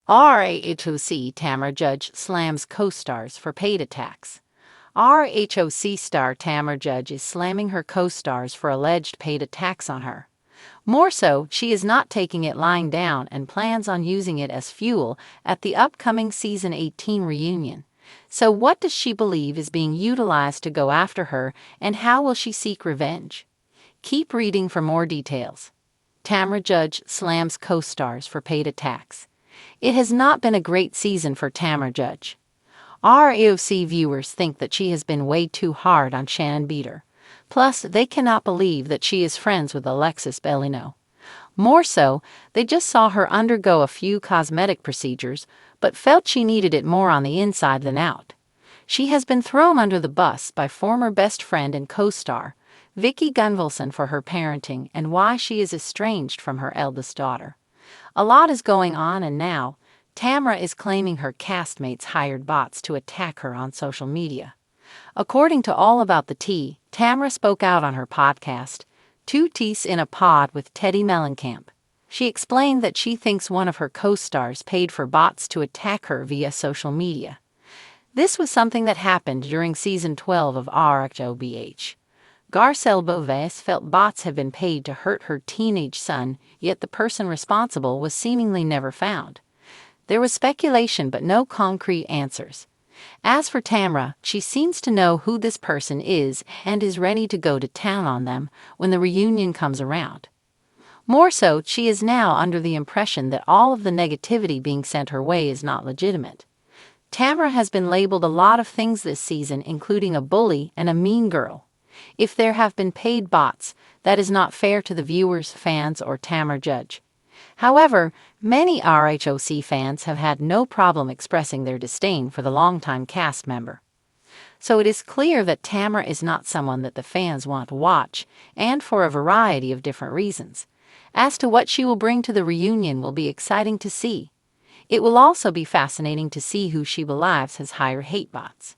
RHOC Tamra Judge slams co-stars for paid attacks. RHOC star Tamra Judge is slamming her co-stars for alleged paid attacks on her. More so, she is not taking it lying down and plans on using it as fuel at the upcoming Season 18 reunion. So what does she believe is being utilized to go after her, and how will she seek revenge? Keep reading for more details. Tamra Judge slams co-stars for paid attacks. It has not been a great season for Tamra Judge. RHOC viewers think that she has been way too hard on Shannon Beater. Plus, they cannot believe that she is friends with Alexis Bellino. More so, they just saw her undergo a few cosmetic procedures, but felt she needed it more on the inside than out. She has been thrown under the bus by former best friend and co-star, Vicki Gunvalson, for her parenting and why she is estranged from her eldest daughter. A lot is going on, and now, Tamra is claiming her castmates hired bots to attack her on social media. According to All About the Tea, Tamra spoke out on her podcast, Two Teas in a Pod with Teddy Mellencamp. She explained that she thinks one of her co-stars paid for bots to attack her via social media. This was something that happened during Season 12 of RHOC. Garcelle Beauvais felt bots had been paid to hurt her teenage son, yet the person responsible was seemingly never found. There was speculation but no concrete answers. As for Tamra, she seems to know who this person is and is ready to go to town on them when the reunion comes around. More so, she is now under the impression that all of the negativity being sent her way is not legitimate. Tamra has been labeled a lot of things this season, including a bully and a mean girl. If there have been paid bots, that is not fair to the viewers, fans, or Tamra Judge. However, many RHOC fans have had no problem expressing their disdain for the longtime cast member. So it is clear that Tamra is not someone that the fans want to watch, and for a variety of different reasons. As to what she will bring to the reunion will be exciting to see. It will also be fascinating to see who she believes has hired hate bots.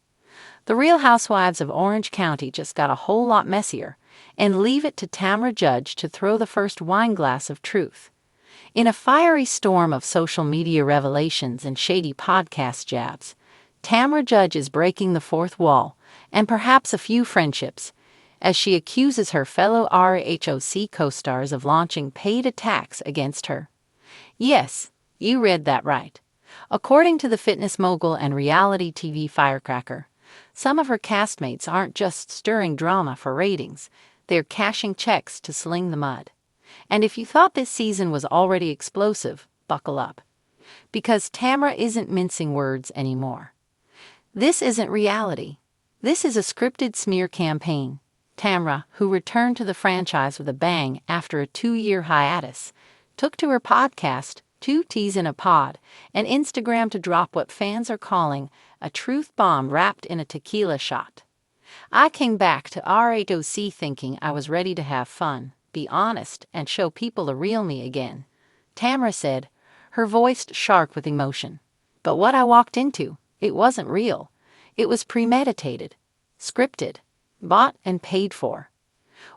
The Real Housewives of Orange County just got a whole lot messier, and leave it to Tamra Judge to throw the first wineglass of truth. In a fiery storm of social media revelations and shady podcast jabs, Tamra Judge is breaking the fourth wall, and perhaps a few friendships, as she accuses her fellow RHOC co-stars of launching paid attacks against her. Yes, you read that right. According to the fitness mogul and reality TV firecracker, some of her castmates aren't just stirring drama for ratings, they're cashing checks to sling the mud. And if you thought this season was already explosive, buckle up. Because Tamra isn't mincing words anymore. This isn't reality. This is a scripted smear campaign. Tamra, who returned to the franchise with a bang after a 2-year hiatus, took to her podcast, Two Teas in a Pod, and Instagram to drop what fans are calling a truth bomb wrapped in a tequila shot. I came back to RHOC thinking I was ready to have fun, be honest, and show people the real me again, Tamra said, her voice sharp with emotion. But what I walked into, it wasn't real. It was premeditated, scripted, bought and paid for.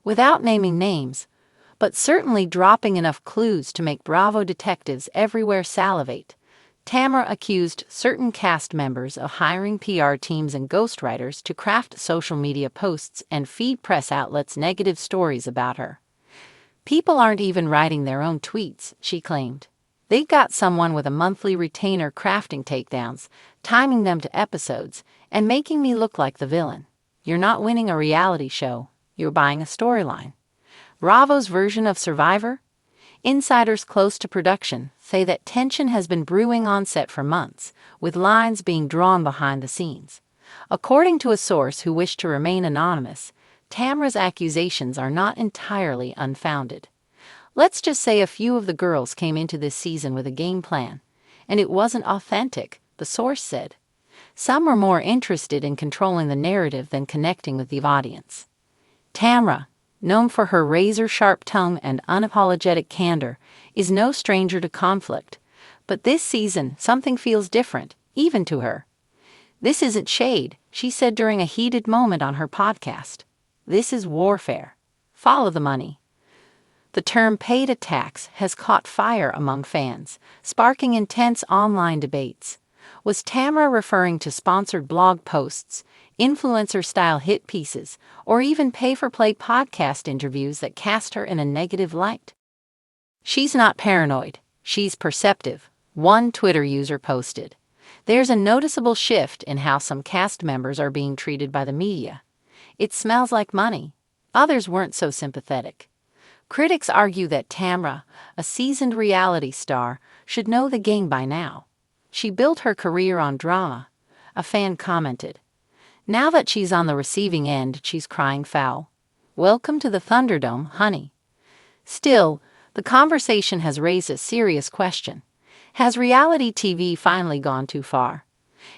Without naming names, but certainly dropping enough clues to make Bravo detectives everywhere salivate, Tamra accused certain cast members of hiring PR teams and ghostwriters to craft social media posts and feed press outlets negative stories about her. People aren't even writing their own tweets, she claimed. They got someone with a monthly retainer crafting takedowns, timing them to episodes, and making me look like the villain. You're not winning a reality show, you're buying a storyline. Bravo's version of Survivor? Insiders close to production say that tension has been brewing on set for months, with lines being drawn behind the scenes. According to a source who wished to remain anonymous, Tamra's accusations are not entirely unfounded. Let's just say a few of the girls came into this season with a game plan, and it wasn't authentic, the source said. Some were more interested in controlling the narrative than connecting with the audience. Tamra, known for her razor-sharp tongue and unapologetic candor, is no stranger to conflict. But this season, something feels different, even to her. This isn't shade, she said during a heated moment on her podcast. This is warfare. Follow the money. The term paid attacks has caught fire among fans, sparking intense online debates. Was Tamra referring to sponsored blog posts, influencer-style hit pieces, or even pay-for-play podcast interviews that cast her in a negative light? "She's not paranoid, she's perceptive," one Twitter user posted. "There's a noticeable shift in how some cast members are being treated by the media. It smells like money." Others weren't so sympathetic. Critics argue that Tamra, a seasoned reality star, should know the game by now. "She built her career on drama," a fan commented. "Now that she's on the receiving end, she's crying foul. Welcome to the Thunderdome, honey." Still, the conversation has raised a serious question. Has reality TV finally gone too far?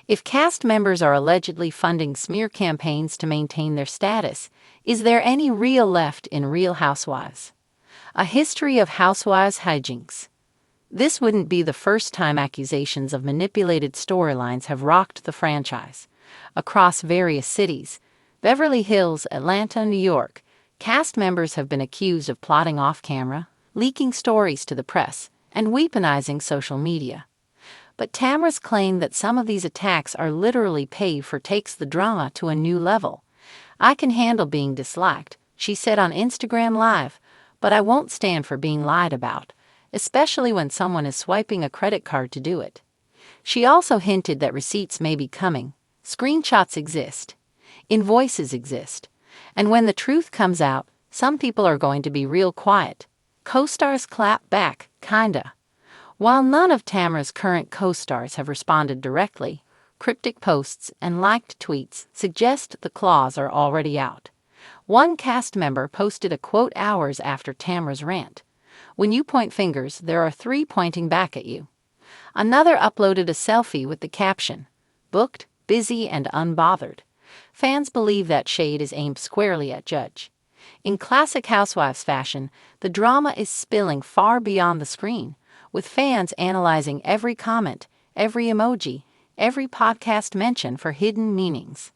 If cast members are allegedly funding smear campaigns to maintain their status, is there any real left in Real Housewives? A history of Housewives hijinks. This wouldn't be the first time accusations of manipulated storylines have rocked the franchise. Across various cities, Beverly Hills, Atlanta, New York, cast members have been accused of plotting off camera, leaking stories to the press, and weaponizing social media. But Tamra's claim that some of these attacks are literally paid for takes the drama to a new level. "I can handle being disliked," she said on Instagram Live, "but I won't stand for being lied about, especially when someone is swiping a credit card to do it." She also hinted that receipts may be coming. Screenshots exist. Invoices exist. And when the truth comes out, some people are going to be real quiet. Co-stars clap back, kinda. While none of Tamra's current co-stars have responded directly, cryptic posts and liked tweets suggest the claws are already out. One cast member posted a quote hours after Tamra's rant. "When you point fingers, there are 3 pointing back at you." Another uploaded a selfie with the caption, "Booked, busy, and unbothered." Fans believe that shade is aimed squarely at Judge. In classic Housewives fashion, the drama is spilling far beyond the screen, with fans analyzing every comment, every emoji, every podcast mention for hidden meanings.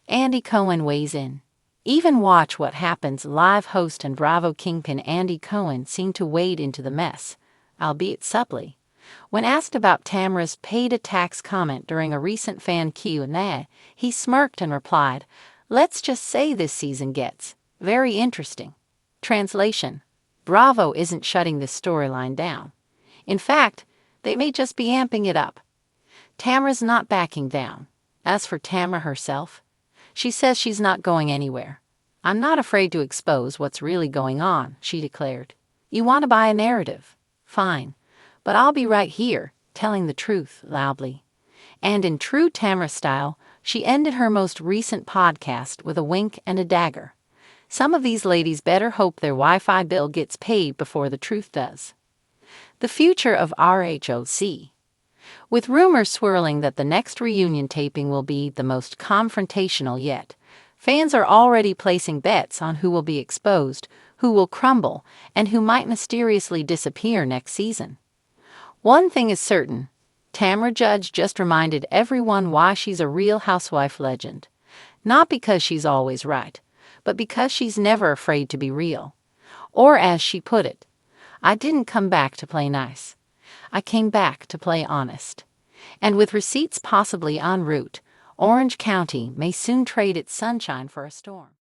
Andy Cohen weighs in. Even Watch What Happens live host and Bravo kingpin Andy Cohen seemed to wade into the mess, albeit subtly. When asked about Tamra's paid attacks comment during a recent fan Q&A, he smirked and replied, "Let's just say this season gets very interesting." Translation: Bravo isn't shutting this storyline down. In fact, they may just be amping it up. Tamra's not backing down. As for Tamra herself, she says she's not going anywhere. "I'm not afraid to expose what's really going on," she declared. "You want to buy a narrative? Fine. But I'll be right here, telling the truth loudly." And in true Tamra style, she ended her most recent podcast with a wink and a dagger. Some of these ladies better hope their Wi-Fi bill gets paid before the truth does. The future of RHOC. With rumors swirling that the next reunion taping will be the most confrontational yet, fans are already placing bets on who will be exposed, who will crumble, and who might mysteriously disappear next season. One thing is certain, Tamra Judge just reminded everyone why she's a Real Housewife legend. Not because she's always right, but because she's never afraid to be real. Or as she put it, "I didn't come back to play nice. I came back to play honest." And with receipts possibly en route, Orange County may soon trade its sunshine for a storm.